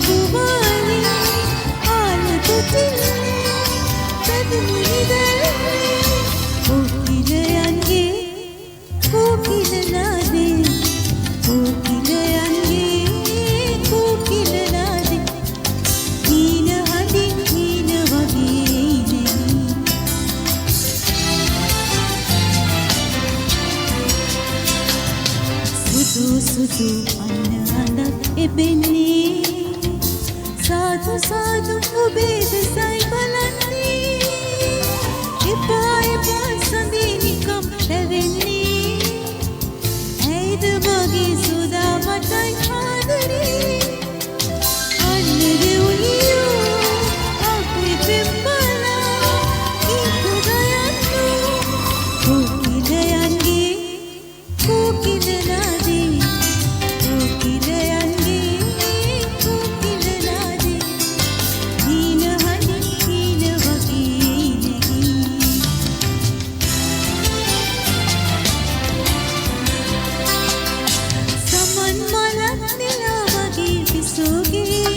කුමාරී ආලතු තිල්ලේ සැදමුනි දැල්ලේ කොකිලයන්ගේ කොකිල නාදේ කොකිලයන්ගේ කොකිල නාදේ හීන හදින් හීන වගේ සුදු සුදු අන්න අඳක් එබෙන්නේ සාදු සාදු ඔබේ දෙසයි බලන්නේ එපා එපා සඳිනිකම් හැවෙන්නේ ඇයිද මගේ සුදා මටයි ආදරේ අන්න දෙවුලියෝ අපේ පෙම්බලා ගීත ගයන්නෝ කොකිලයන්ගේ කොකිල නාදේ කොකිලයන්ගේ කොකිල නාදේ හීන හදින් හීන වගේ නැගී සමන් මලක් නෙලා වගේ පිසෝගේ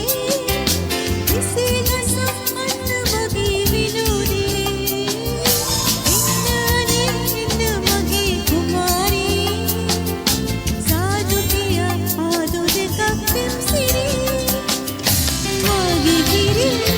විසේ ගසක් අන්න වගේ විනෝදේ එන්න මගේ කුමාරී සාදු කියා ආදු දෙකක් පෙම්සිරි මගේ කිරිල්ල